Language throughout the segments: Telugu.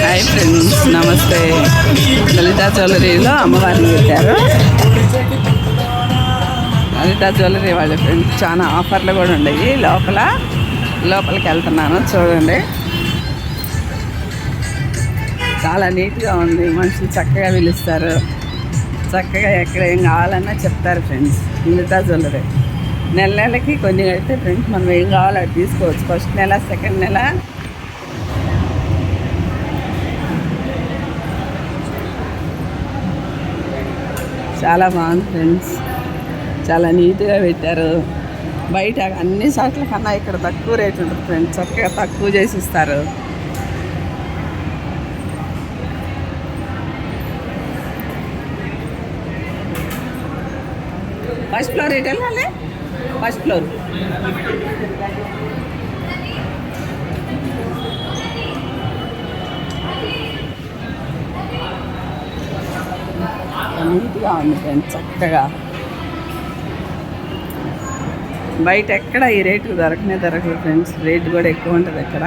హాయ్ ఫ్రెండ్స్, నమస్తే. లలితా జ్యువెలరీలో అమ్మవారిని పెట్టారు. లలితా జ్యువెలరీ వాళ్ళ ఫ్రెండ్స్ చాలా ఆఫర్లు కూడా ఉన్నాయి. లోపలికి వెళ్తున్నాను, చూడండి. చాలా నీట్గా ఉంది. మనుషులు చక్కగా పిలుస్తారు, చక్కగా ఎక్కడ ఏం కావాలన్నా చెప్తారు ఫ్రెండ్స్. లలితా జ్యువెలరీ నెలకి కొన్ని అయితే ఫ్రెండ్స్ మనం ఏం కావాలో అది తీసుకోవచ్చు. ఫస్ట్ నెల, సెకండ్ నెల. చాలా బాగుంది ఫ్రెండ్స్, చాలా నీట్గా పెట్టారు. బయట అన్ని చోట్ల కన్నా ఇక్కడ తక్కువ రేట్ ఉంటుంది ఫ్రెండ్స్. చక్కగా తక్కువ చేసి ఇస్తారు. ఫస్ట్ ఫ్లోర్ రేట్ వెళ్ళాలి. ఫస్ట్ ఫ్లోర్ నీట్గా ఉంది ఫ్రెండ్స్, చక్కగా. బయట ఎక్కడ ఈ రేటు దొరకదు ఫ్రెండ్స్. రేటు కూడా ఎక్కువ ఉంటుంది ఇక్కడ.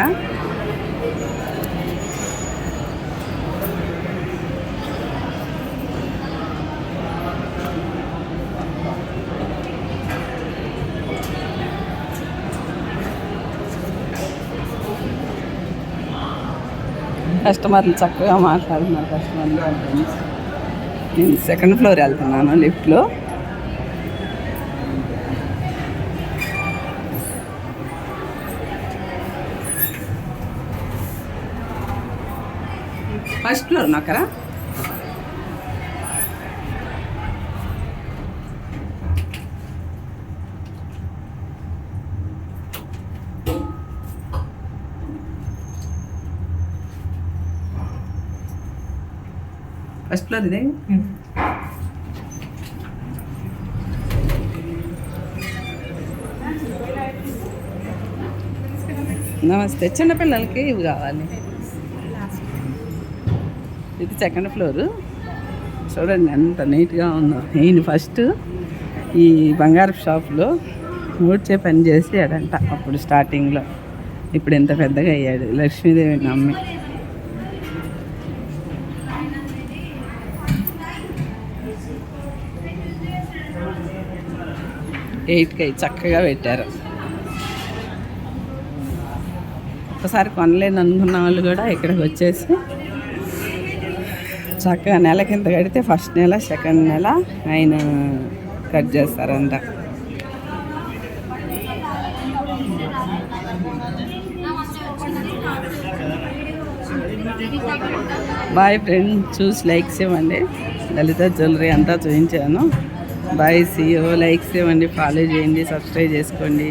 కస్టమర్లు చక్కగా మాట్లాడుతున్నారు. కస్టమర్లు ఫ్రెండ్స్. నేను సెకండ్ ఫ్లోర్ వెళ్తున్నాను లిఫ్ట్లో. ఫస్ట్ ఫ్లోర్ నాకరా. ఫస్ట్ ఫ్లోర్ ఇదే. నమస్తే. చిన్నపిల్లలకి ఇవి కావాలి. ఇది సెకండ్ ఫ్లోరు. చూడండి ఎంత నీట్గా ఉందో. ఈయన ఫస్ట్ ఈ బంగారు షాప్లో ఊడ్చే పని చేసాడంట అప్పుడు స్టార్టింగ్లో. ఇప్పుడు ఎంత పెద్దగా అయ్యాడు. లక్ష్మీదేవి నమ్మి. ఎయిట్కి చక్కగా పెట్టారు. ఒకసారి కొనలేని అనుకున్న వాళ్ళు కూడా ఇక్కడికి వచ్చేసి చక్కగా నెల కింద కడితే ఫస్ట్ నెల, సెకండ్ నెల ఆయన కట్ చేస్తారంట. బాయ్ ఫ్రెండ్, చూసి లైక్స్ ఇవ్వండి. లలితా జ్యువెలరీ అంతా చూపించాను. Bye, see you. లైక్స్ ఇవ్వండి, ఫాలో చేయండి, సబ్స్క్రైబ్ చేసుకోండి.